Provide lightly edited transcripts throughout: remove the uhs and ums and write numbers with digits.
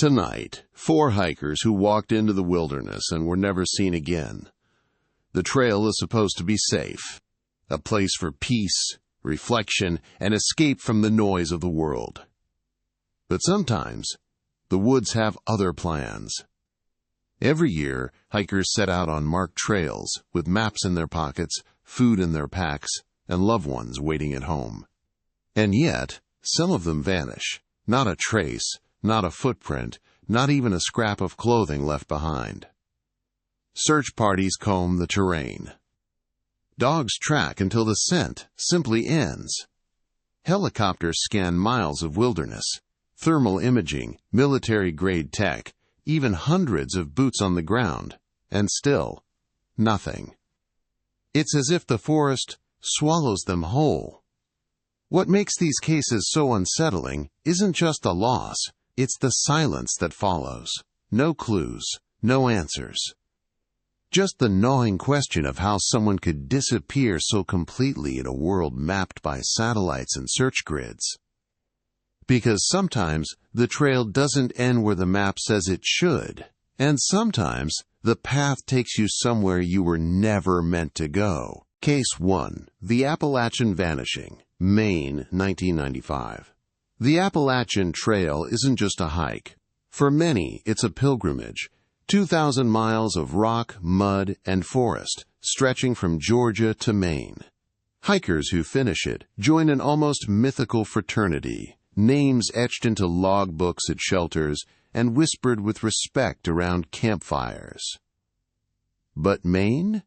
Tonight, 4 hikers who walked into the wilderness and were never seen again. The trail is supposed to be safe, a place for peace, reflection, and escape from the noise of the world. But sometimes, the woods have other plans. Every year, hikers set out on marked trails with maps in their pockets, food in their packs, and loved ones waiting at home. And yet, some of them vanish. Not a trace, not a footprint, not even a scrap of clothing left behind. Search parties comb the terrain. Dogs track until the scent simply ends. Helicopters scan miles of wilderness. Thermal imaging, military-grade tech, even hundreds of boots on the ground, and still, nothing. It's as if the forest swallows them whole. What makes these cases so unsettling isn't just the loss, it's the silence that follows. No clues, no answers. Just the gnawing question of how someone could disappear so completely in a world mapped by satellites and search grids. Because sometimes the trail doesn't end where the map says it should, and sometimes the path takes you somewhere you were never meant to go. Case 1. The Appalachian Vanishing, Maine, 1995. The Appalachian Trail isn't just a hike. For many, it's a pilgrimage. 2,000 miles of rock, mud, and forest, stretching from Georgia to Maine. Hikers who finish it join an almost mythical fraternity, names etched into logbooks at shelters and whispered with respect around campfires. But Maine?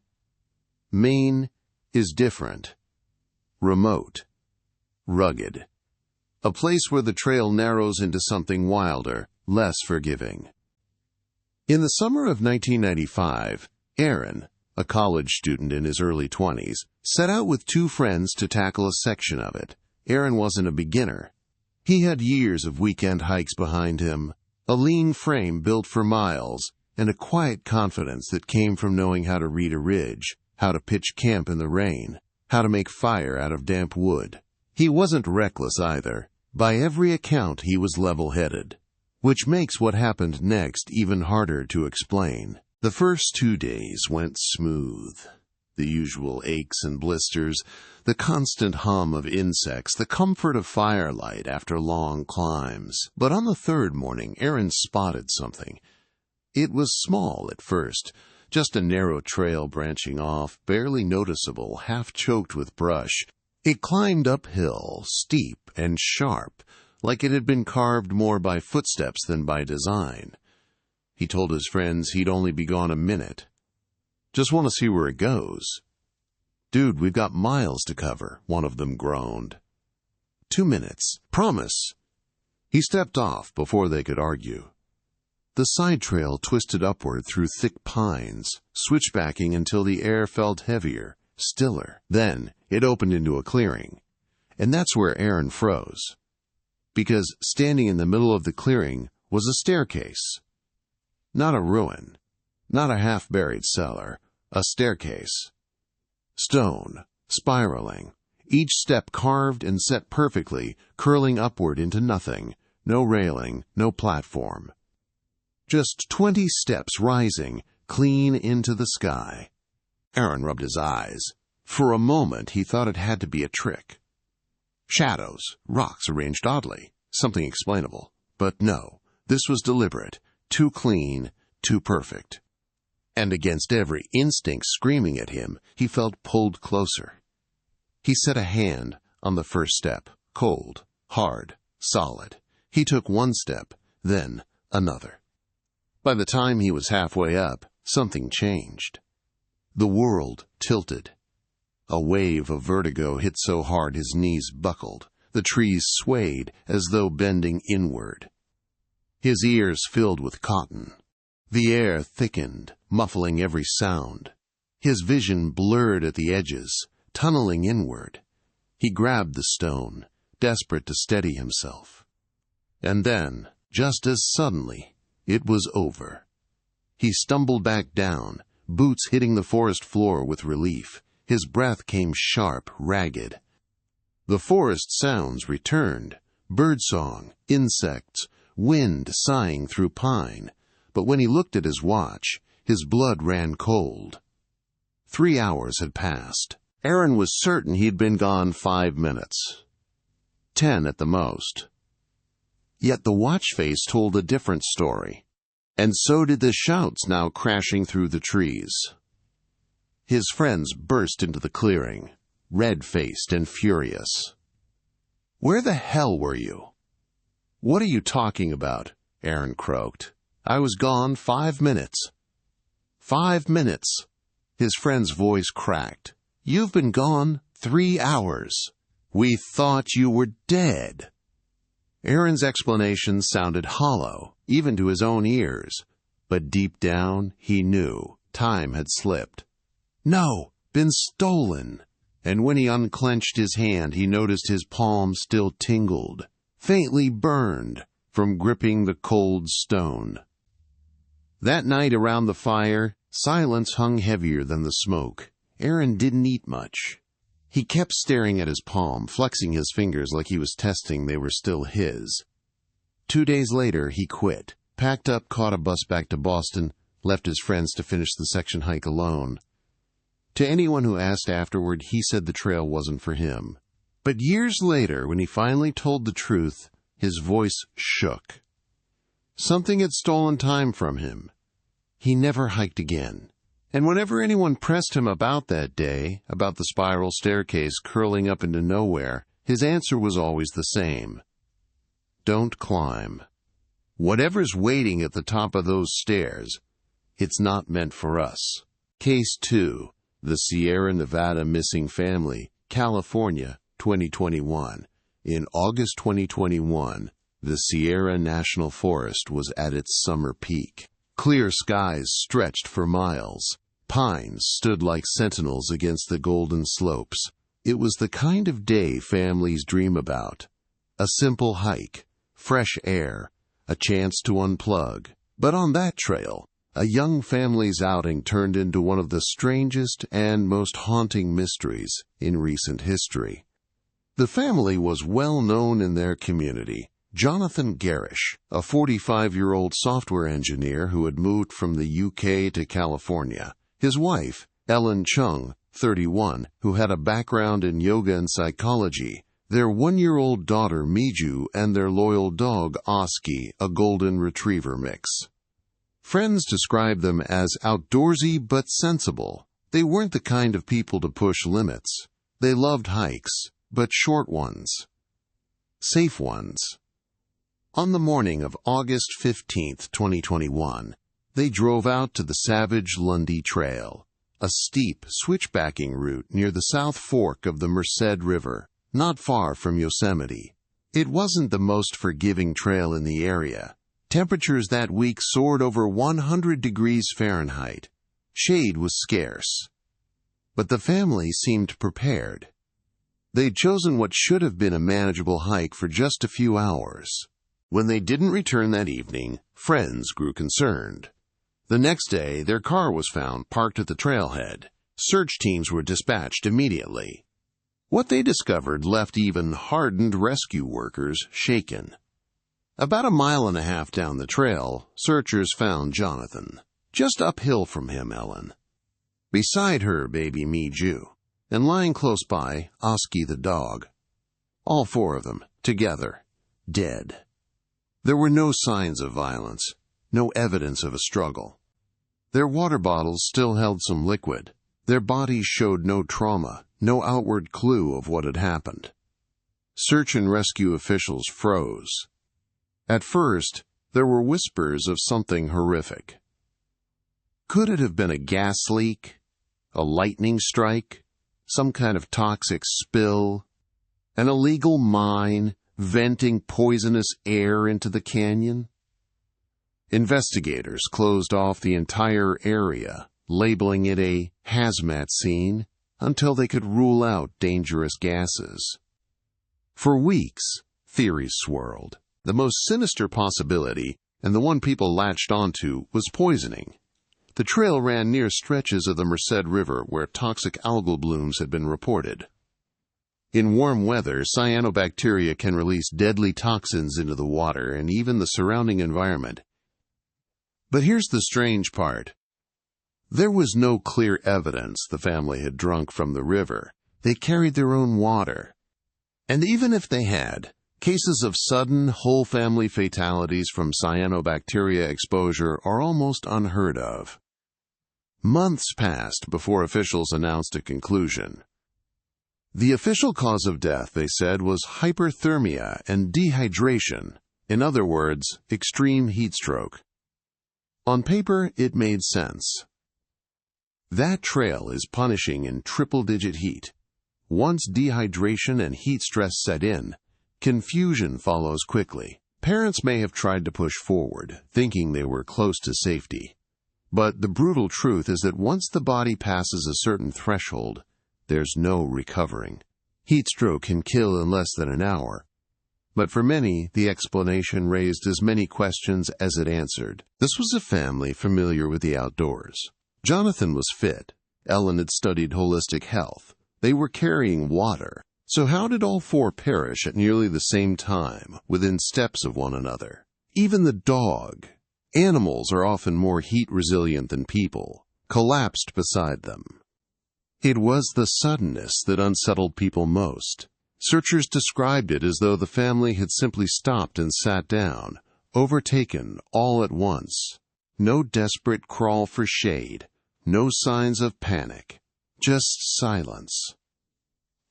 Maine is different. Remote. Rugged. A place where the trail narrows into something wilder, less forgiving. In the summer of 1995, Aaron, a college student in his early 20s, set out with 2 friends to tackle a section of it. Aaron wasn't a beginner. He had years of weekend hikes behind him, a lean frame built for miles, and a quiet confidence that came from knowing how to read a ridge, how to pitch camp in the rain, how to make fire out of damp wood. He wasn't reckless either. By every account, he was level-headed, which makes what happened next even harder to explain. The first 2 days went smooth. The usual aches and blisters, the constant hum of insects, the comfort of firelight after long climbs. But on the 3rd morning, Aaron spotted something. It was small at first, just a narrow trail branching off, barely noticeable, half choked with brush. It climbed uphill, steep and sharp, like it had been carved more by footsteps than by design. He told his friends he'd only be gone a minute. Just want to see where it goes. Dude, we've got miles to cover, one of them groaned. 2 minutes. Promise. He stepped off before they could argue. The side trail twisted upward through thick pines, switchbacking until the air felt heavier, stiller. Then it opened into a clearing. And that's where Aaron froze. Because standing in the middle of the clearing was a staircase. Not a ruin, not a half-buried cellar, a staircase. Stone, spiraling, each step carved and set perfectly, curling upward into nothing, no railing, no platform. Just 20 steps rising, clean into the sky. Aaron rubbed his eyes. For a moment he thought it had to be a trick. Shadows, rocks arranged oddly, something explainable. But no, this was deliberate, too clean, too perfect. And against every instinct screaming at him, he felt pulled closer. He set a hand on the first step, cold, hard, solid. He took 1 step, then another. By the time he was halfway up, something changed. The world tilted. A wave of vertigo hit so hard his knees buckled. The trees swayed as though bending inward. His ears filled with cotton. The air thickened, muffling every sound. His vision blurred at the edges, tunneling inward. He grabbed the stone, desperate to steady himself. And then, just as suddenly, it was over. He stumbled back down, boots hitting the forest floor with relief. His breath came sharp, ragged. The forest sounds returned. Birdsong, insects, wind sighing through pine, but when he looked at his watch, his blood ran cold. 3 hours had passed. Aaron was certain he'd been gone 5 minutes. 10 at the most. Yet the watch face told a different story. And so did the shouts now crashing through the trees. His friends burst into the clearing, red-faced and furious. "Where the hell were you?" "What are you talking about?" Aaron croaked. "I was gone 5 minutes." 5 minutes. His friend's voice cracked. "You've been gone 3 hours. We thought you were dead." Aaron's explanation sounded hollow, even to his own ears, but deep down he knew time had slipped. No, been stolen. And when he unclenched his hand, he noticed his palm still tingled, faintly burned from gripping the cold stone. That night around the fire, silence hung heavier than the smoke. Aaron didn't eat much. He kept staring at his palm, flexing his fingers like he was testing they were still his. 2 days later, he quit, packed up, caught a bus back to Boston, left his friends to finish the section hike alone. To anyone who asked afterward, he said the trail wasn't for him. But years later, when he finally told the truth, his voice shook. Something had stolen time from him. He never hiked again. And whenever anyone pressed him about that day, about the spiral staircase curling up into nowhere, his answer was always the same. Don't climb. Whatever's waiting at the top of those stairs, it's not meant for us. Case 2. The Sierra Nevada Missing Family, California, 2021. In August 2021, the Sierra National Forest was at its summer peak. Clear skies stretched for miles. Pines stood like sentinels against the golden slopes. It was the kind of day families dream about. A simple hike, fresh air, a chance to unplug. But on that trail, a young family's outing turned into one of the strangest and most haunting mysteries in recent history. The family was well known in their community. Jonathan Garish, a 45-year-old software engineer who had moved from the UK to California. His wife, Ellen Chung, 31, who had a background in yoga and psychology. Their 1-year-old daughter, Miju, and their loyal dog, Oski, a golden retriever mix. Friends described them as outdoorsy but sensible. They weren't the kind of people to push limits. They loved hikes, but short ones. Safe ones. On the morning of August 15, 2021, they drove out to the Savage Lundy Trail, a steep, switchbacking route near the South Fork of the Merced River, not far from Yosemite. It wasn't the most forgiving trail in the area. Temperatures that week soared over 100 degrees Fahrenheit. Shade was scarce. But the family seemed prepared. They'd chosen what should have been a manageable hike for just a few hours. When they didn't return that evening, friends grew concerned. The next day, their car was found parked at the trailhead. Search teams were dispatched immediately. What they discovered left even hardened rescue workers shaken. About 1.5 miles down the trail, searchers found Jonathan. Just uphill from him, Ellen. Beside her, baby Miju. And lying close by, Oski the dog. All 4 of them, together, dead. There were no signs of violence, no evidence of a struggle. Their water bottles still held some liquid. Their bodies showed no trauma, no outward clue of what had happened. Search and rescue officials froze. At first, there were whispers of something horrific. Could it have been a gas leak? A lightning strike? Some kind of toxic spill? An illegal mine venting poisonous air into the canyon? Investigators closed off the entire area, labeling it a hazmat scene until they could rule out dangerous gases. For weeks, theories swirled. The most sinister possibility, and the one people latched onto, was poisoning. The trail ran near stretches of the Merced River where toxic algal blooms had been reported. In warm weather, cyanobacteria can release deadly toxins into the water and even the surrounding environment. But here's the strange part. There was no clear evidence the family had drunk from the river. They carried their own water. And even if they had, cases of sudden whole family fatalities from cyanobacteria exposure are almost unheard of. Months passed before officials announced a conclusion. The official cause of death, they said, was hyperthermia and dehydration. In other words, extreme heat stroke. On paper, it made sense. That trail is punishing in triple-digit heat. Once dehydration and heat stress set in, confusion follows quickly. Parents may have tried to push forward, thinking they were close to safety. But the brutal truth is that once the body passes a certain threshold, there's no recovering. Heat stroke can kill in less than an hour. But for many, the explanation raised as many questions as it answered. This was a family familiar with the outdoors. Jonathan was fit. Ellen had studied holistic health. They were carrying water. So how did all four perish at nearly the same time, within steps of one another? Even the dog. Animals are often more heat-resilient than people. Collapsed beside them. It was the suddenness that unsettled people most. Searchers described it as though the family had simply stopped and sat down, overtaken all at once. No desperate crawl for shade. No signs of panic, just silence.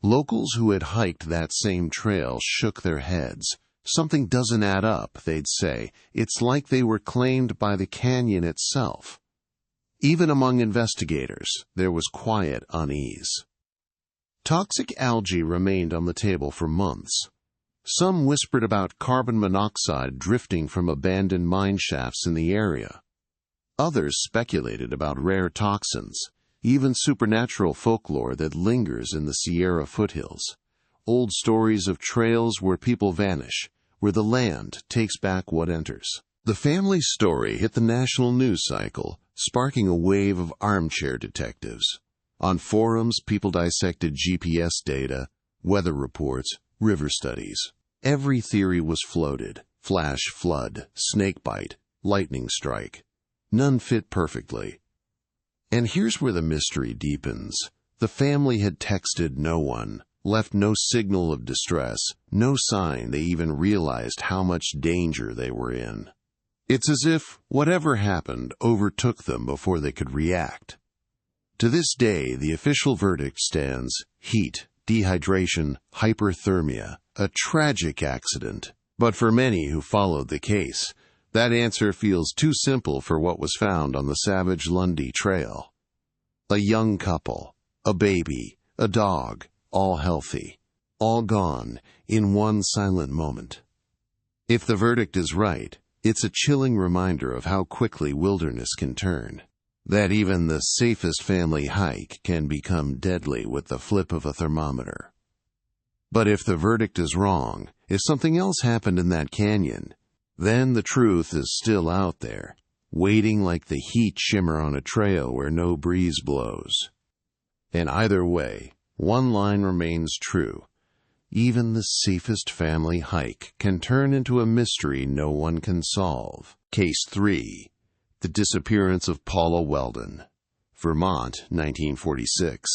Locals who had hiked that same trail shook their heads. Something doesn't add up, they'd say. It's like they were claimed by the canyon itself. Even among investigators, there was quiet unease. Toxic algae remained on the table for months. Some whispered about carbon monoxide drifting from abandoned mine shafts in the area. Others speculated about rare toxins, even supernatural folklore that lingers in the Sierra foothills. Old stories of trails where people vanish, where the land takes back what enters. The family story hit the national news cycle, sparking a wave of armchair detectives. On forums, people dissected GPS data, weather reports, river studies. Every theory was floated: flash flood, snakebite, lightning strike. None fit perfectly. And here's where the mystery deepens. The family had texted no one, left no signal of distress, no sign they even realized how much danger they were in. It's as if whatever happened overtook them before they could react. To this day, the official verdict stands: heat, dehydration, hyperthermia, a tragic accident. But for many who followed the case, that answer feels too simple for what was found on the Savage Lundy Trail. A young couple, a baby, a dog, all healthy, all gone in one silent moment. If the verdict is right, it's a chilling reminder of how quickly wilderness can turn. That even the safest family hike can become deadly with the flip of a thermometer. But if the verdict is wrong, if something else happened in that canyon, then the truth is still out there, waiting like the heat shimmer on a trail where no breeze blows. And either way, one line remains true. Even the safest family hike can turn into a mystery no one can solve. Case 3. The disappearance of Paula Weldon. Vermont, 1946.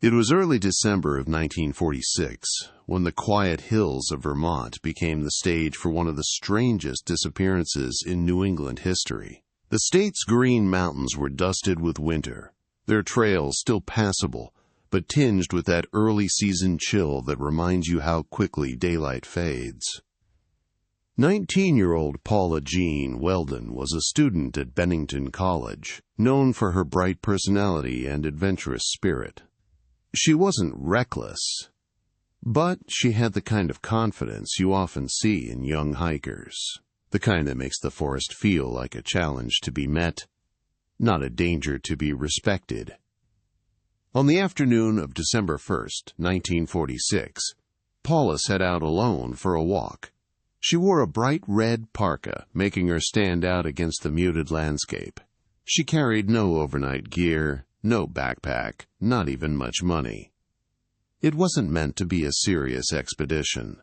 It was early December of 1946 when the quiet hills of Vermont became the stage for one of the strangest disappearances in New England history. The state's Green Mountains were dusted with winter, their trails still passable, but tinged with that early season chill that reminds you how quickly daylight fades. 19-year-old Paula Jean Weldon was a student at Bennington College, known for her bright personality and adventurous spirit. She wasn't reckless, but she had the kind of confidence you often see in young hikers, the kind that makes the forest feel like a challenge to be met, not a danger to be respected. On the afternoon of December 1st, 1946, Paula set out alone for a walk. She wore a bright red parka, making her stand out against the muted landscape. She carried no overnight gear, no backpack, not even much money. It wasn't meant to be a serious expedition.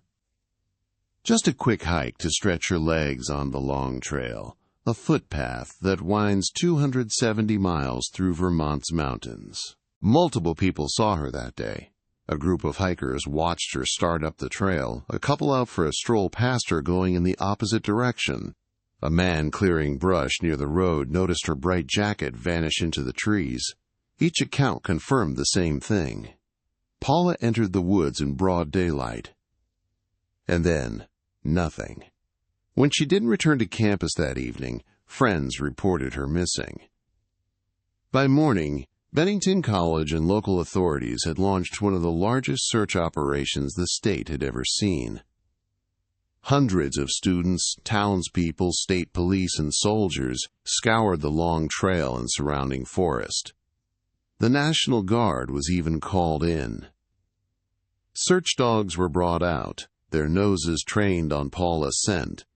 Just a quick hike to stretch her legs on the long trail, a footpath that winds 270 miles through Vermont's mountains. Multiple people saw her that day. A group of hikers watched her start up the trail, a couple out for a stroll past her going in the opposite direction. A man clearing brush near the road noticed her bright jacket vanish into the trees. Each account confirmed the same thing. Paula entered the woods in broad daylight. And then, nothing. When she didn't return to campus that evening, friends reported her missing. By morning, Bennington College and local authorities had launched one of the largest search operations the state had ever seen. Hundreds of students, townspeople, state police, and soldiers scoured the long trail and surrounding forest. The National Guard was even called in. Search dogs were brought out, their noses trained on Paula's scent.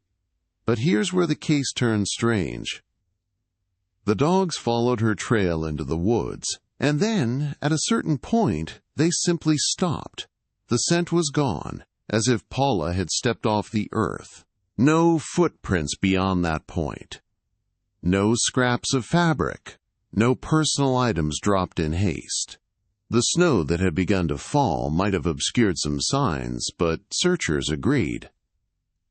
But here's where the case turned strange. The dogs followed her trail into the woods, and then, at a certain point, they simply stopped. The scent was gone, as if Paula had stepped off the earth. No footprints beyond that point. No scraps of fabric. No personal items dropped in haste. The snow that had begun to fall might have obscured some signs, but searchers agreed.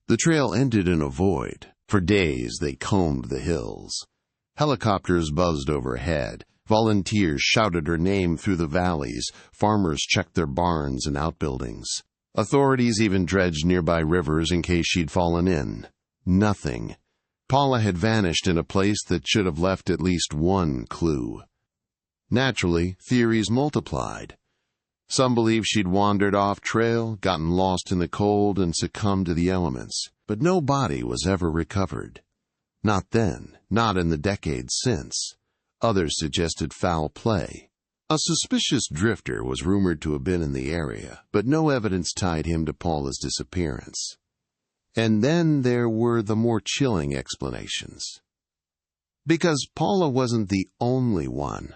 The trail ended in a void. For days they combed the hills. Helicopters buzzed overhead. Volunteers shouted her name through the valleys. Farmers checked their barns and outbuildings. Authorities even dredged nearby rivers in case she'd fallen in. Nothing. Paula had vanished in a place that should have left at least one clue. Naturally, theories multiplied. Some believed she'd wandered off trail, gotten lost in the cold, and succumbed to the elements. But no body was ever recovered. Not then, not in the decades since. Others suggested foul play. A suspicious drifter was rumored to have been in the area, but no evidence tied him to Paula's disappearance. And then there were the more chilling explanations. Because Paula wasn't the only one.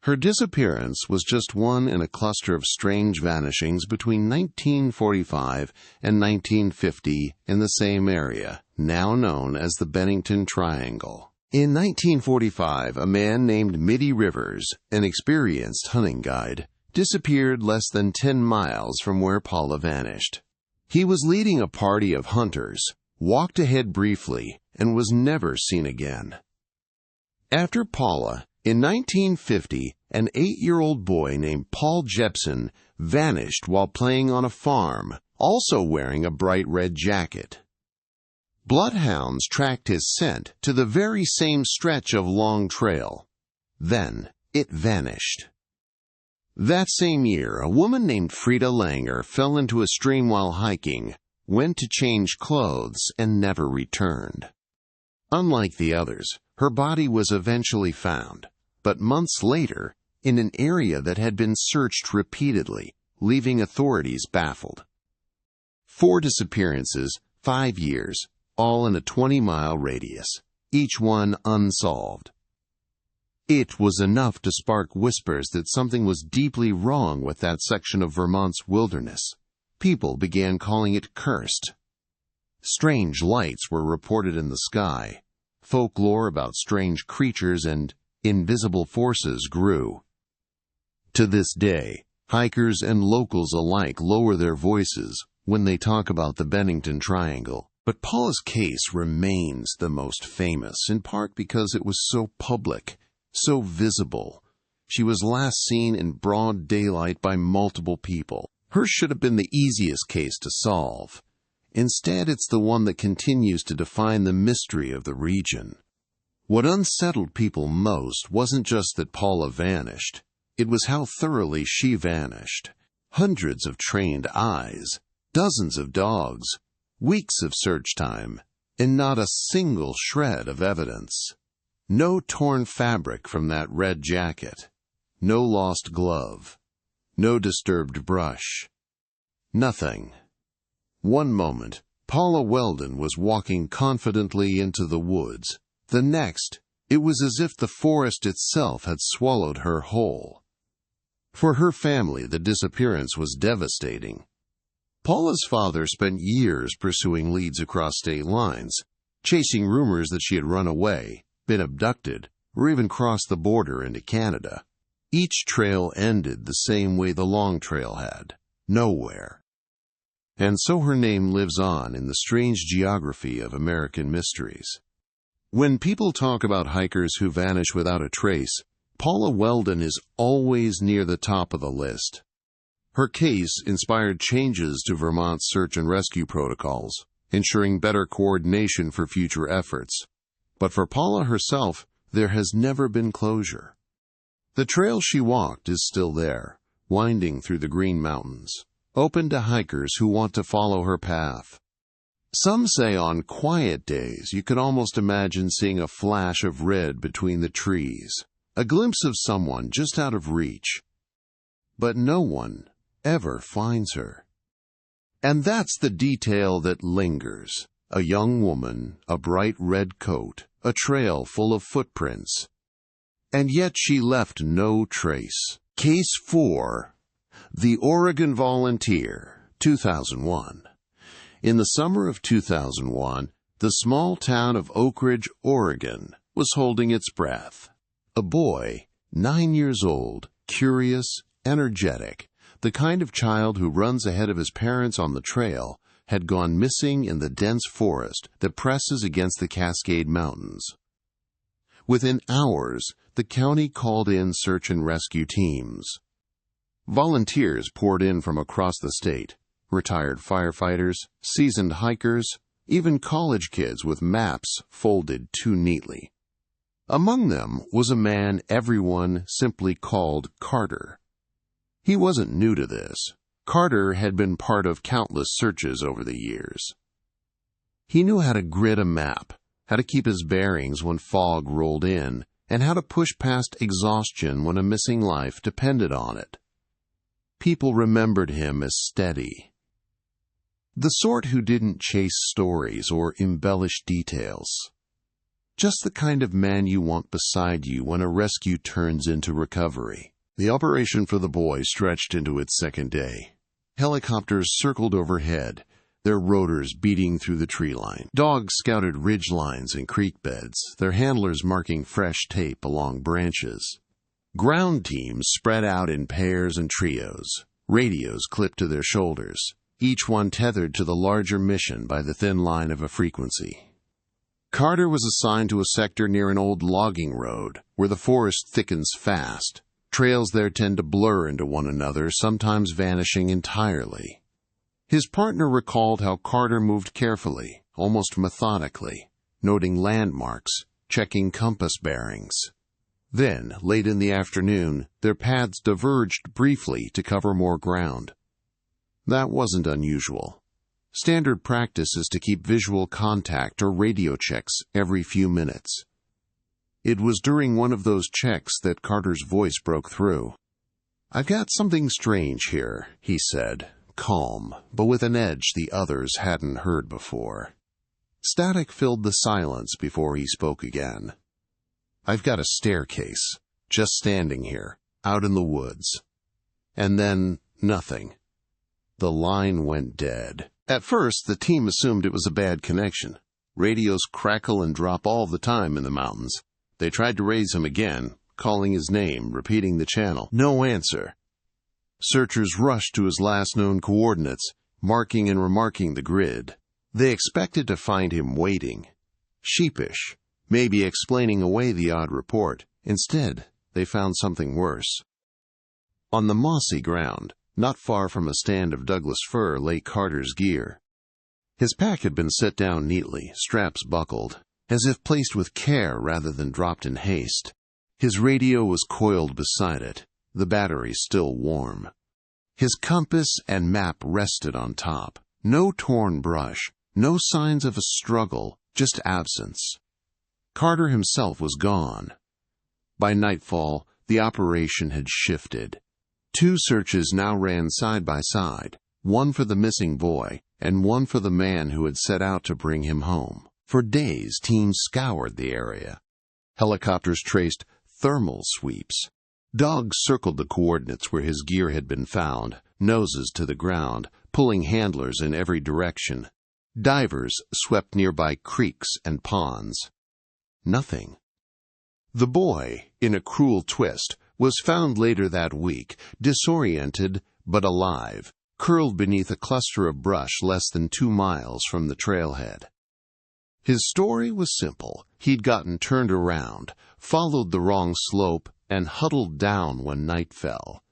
Her disappearance was just one in a cluster of strange vanishings between 1945 and 1950 in the same area, now known as the Bennington Triangle. In 1945, a man named Mitty Rivers, an experienced hunting guide, disappeared less than 10 miles from where Paula vanished. He was leading a party of hunters, walked ahead briefly, and was never seen again. After Paula, in 1950, an 8-year-old boy named Paul Jepson vanished while playing on a farm, also wearing a bright red jacket. Bloodhounds tracked his scent to the very same stretch of long trail. Then it vanished. That same year, a woman named Frida Langer fell into a stream while hiking, went to change clothes, and never returned. Unlike the others, her body was eventually found, but months later, in an area that had been searched repeatedly, leaving authorities baffled. 4 disappearances, 5 years, all in a 20-mile radius, each one unsolved. It was enough to spark whispers that something was deeply wrong with that section of Vermont's wilderness. People began calling it cursed. Strange lights were reported in the sky. Folklore about strange creatures and invisible forces grew. To this day, hikers and locals alike lower their voices when they talk about the Bennington Triangle. But Paula's case remains the most famous, in part because it was so public, so visible. She was last seen in broad daylight by multiple people. Hers should have been the easiest case to solve. Instead, it's the one that continues to define the mystery of the region. What unsettled people most wasn't just that Paula vanished. It was how thoroughly she vanished. Hundreds of trained eyes, dozens of dogs, weeks of search time, and not a single shred of evidence. No torn fabric from that red jacket. No lost glove. No disturbed brush. Nothing. One moment, Paula Weldon was walking confidently into the woods. The next, it was as if the forest itself had swallowed her whole. For her family, the disappearance was devastating. Paula's father spent years pursuing leads across state lines, chasing rumors that she had run away, been abducted, or even crossed the border into Canada. Each trail ended the same way the long trail had, nowhere. And so her name lives on in the strange geography of American mysteries. When people talk about hikers who vanish without a trace, Paula Weldon is always near the top of the list. Her case inspired changes to Vermont's search and rescue protocols, ensuring better coordination for future efforts. But for Paula herself, there has never been closure. The trail she walked is still there, winding through the Green Mountains, open to hikers who want to follow her path. Some say on quiet days you can almost imagine seeing a flash of red between the trees, a glimpse of someone just out of reach. But no one ever finds her. And that's the detail that lingers. A young woman, a bright red coat, a trail full of footprints. And yet she left no trace. Case 4. The Oregon Volunteer, 2001. In the summer of 2001, the small town of Oak Ridge, Oregon, was holding its breath. A boy, 9 years old, curious, energetic, the kind of child who runs ahead of his parents on the trail, had gone missing in the dense forest that presses against the Cascade Mountains. Within hours, the county called in search and rescue teams. Volunteers poured in from across the state, retired firefighters, seasoned hikers, even college kids with maps folded too neatly. Among them was a man everyone simply called Carter. He wasn't new to this. Carter had been part of countless searches over the years. He knew how to grid a map, how to keep his bearings when fog rolled in, and how to push past exhaustion when a missing life depended on it. People remembered him as steady. The sort who didn't chase stories or embellish details. Just the kind of man you want beside you when a rescue turns into recovery. The operation for the boy stretched into its second day. Helicopters circled overhead, their rotors beating through the tree line. Dogs scouted ridge lines and creek beds, their handlers marking fresh tape along branches. Ground teams spread out in pairs and trios, radios clipped to their shoulders, each one tethered to the larger mission by the thin line of a frequency. Carter was assigned to a sector near an old logging road, where the forest thickens fast. Trails there tend to blur into one another, sometimes vanishing entirely. His partner recalled how Carter moved carefully, almost methodically, noting landmarks, checking compass bearings. Then, late in the afternoon, their paths diverged briefly to cover more ground. That wasn't unusual. Standard practice is to keep visual contact or radio checks every few minutes. It was during one of those checks that Carter's voice broke through. "I've got something strange here," he said, calm, but with an edge the others hadn't heard before. Static filled the silence before he spoke again. "I've got a staircase, just standing here, out in the woods." And then, nothing. The line went dead. At first, the team assumed it was a bad connection. Radios crackle and drop all the time in the mountains. They tried to raise him again, calling his name, repeating the channel. No answer. Searchers rushed to his last known coordinates, marking and remarking the grid. They expected to find him waiting, sheepish, maybe explaining away the odd report. Instead, they found something worse. On the mossy ground, not far from a stand of Douglas fir, lay Carter's gear. His pack had been set down neatly, straps buckled, as if placed with care rather than dropped in haste. His radio was coiled beside it, the battery still warm. His compass and map rested on top. No torn brush, no signs of a struggle, just absence. Carter himself was gone. By nightfall, the operation had shifted. 2 searches now ran side by side, one for the missing boy and one for the man who had set out to bring him home. For days, teams scoured the area. Helicopters traced thermal sweeps, Dogs circled the coordinates where his gear had been found, noses to the ground, pulling handlers in every direction. Divers swept nearby creeks and ponds. Nothing. The boy, in a cruel twist, was found later that week, disoriented but alive, curled beneath a cluster of brush less than 2 miles from the trailhead. His story was simple. He'd gotten turned around, followed the wrong slope, and huddled down when night fell.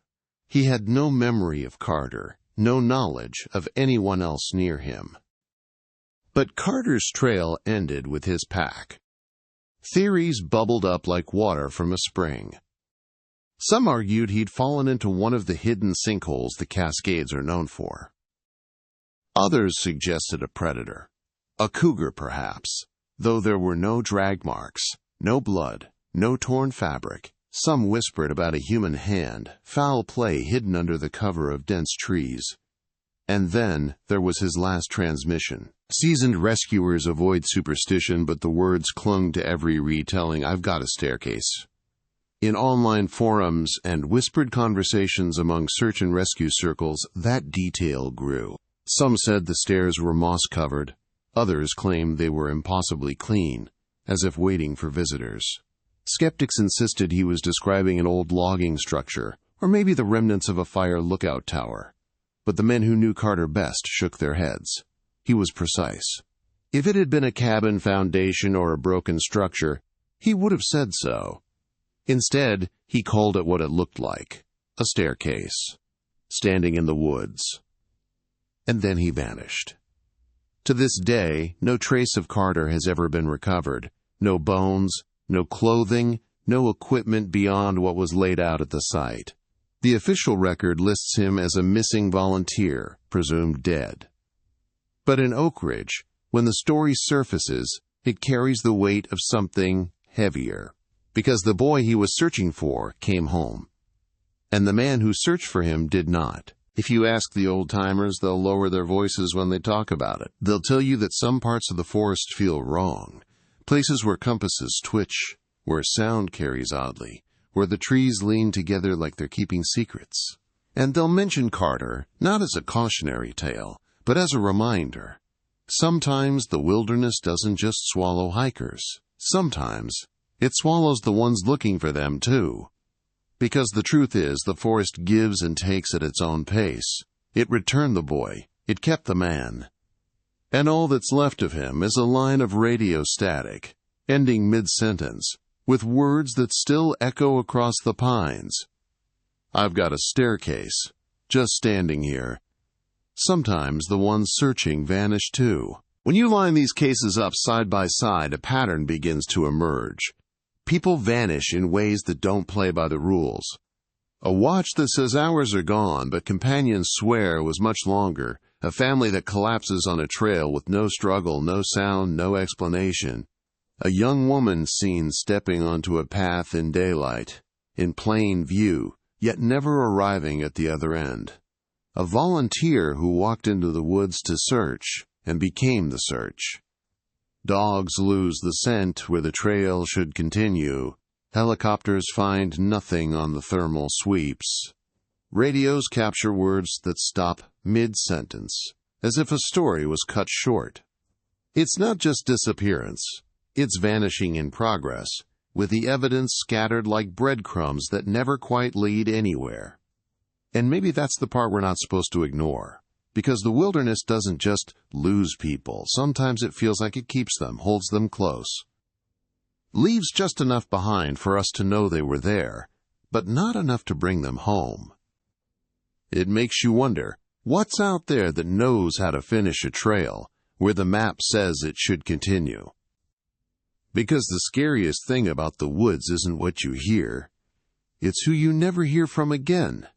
He had no memory of Carter, no knowledge of anyone else near him. But Carter's trail ended with his pack. Theories bubbled up like water from a spring. Some argued he'd fallen into one of the hidden sinkholes the Cascades are known for. Others suggested a predator. A cougar, perhaps, though there were no drag marks, no blood, no torn fabric. Some whispered about a human hand, foul play hidden under the cover of dense trees. And then there was his last transmission. Seasoned rescuers avoid superstition, but the words clung to every retelling, "I've got a staircase." In online forums and whispered conversations among search and rescue circles, that detail grew. Some said the stairs were moss-covered. Others claimed they were impossibly clean, as if waiting for visitors. Skeptics insisted he was describing an old logging structure, or maybe the remnants of a fire lookout tower. But the men who knew Carter best shook their heads. He was precise. If it had been a cabin foundation or a broken structure, he would have said so. Instead, he called it what it looked like, a staircase, standing in the woods. And then he vanished. To this day, no trace of Carter has ever been recovered. No bones, no clothing, no equipment beyond what was laid out at the site. The official record lists him as a missing volunteer, presumed dead. But in Oak Ridge, when the story surfaces, it carries the weight of something heavier, because the boy he was searching for came home, and the man who searched for him did not. If you ask the old-timers, they'll lower their voices when they talk about it. They'll tell you that some parts of the forest feel wrong, places where compasses twitch, where sound carries oddly, where the trees lean together like they're keeping secrets. And they'll mention Carter, not as a cautionary tale, but as a reminder. Sometimes the wilderness doesn't just swallow hikers. Sometimes it swallows the ones looking for them, too. Because the truth is, the forest gives and takes at its own pace. It returned the boy. It kept the man. And all that's left of him is a line of radio static, ending mid-sentence, with words that still echo across the pines. "I've got a staircase, just standing here." Sometimes the ones searching vanish too. When you line these cases up side by side, a pattern begins to emerge. People vanish in ways that don't play by the rules. A watch that says hours are gone, but companions swear was much longer. A family that collapses on a trail with no struggle, no sound, no explanation. A young woman seen stepping onto a path in daylight, in plain view, yet never arriving at the other end. A volunteer who walked into the woods to search and became the search. Dogs lose the scent where the trail should continue. Helicopters find nothing on the thermal sweeps. Radios capture words that stop mid-sentence, as if a story was cut short. It's not just disappearance. It's vanishing in progress, with the evidence scattered like breadcrumbs that never quite lead anywhere. And maybe that's the part we're not supposed to ignore. Because the wilderness doesn't just lose people. Sometimes it feels like it keeps them, holds them close. Leaves just enough behind for us to know they were there, but not enough to bring them home. It makes you wonder, what's out there that knows how to finish a trail, where the map says it should continue? Because the scariest thing about the woods isn't what you hear. It's who you never hear from again.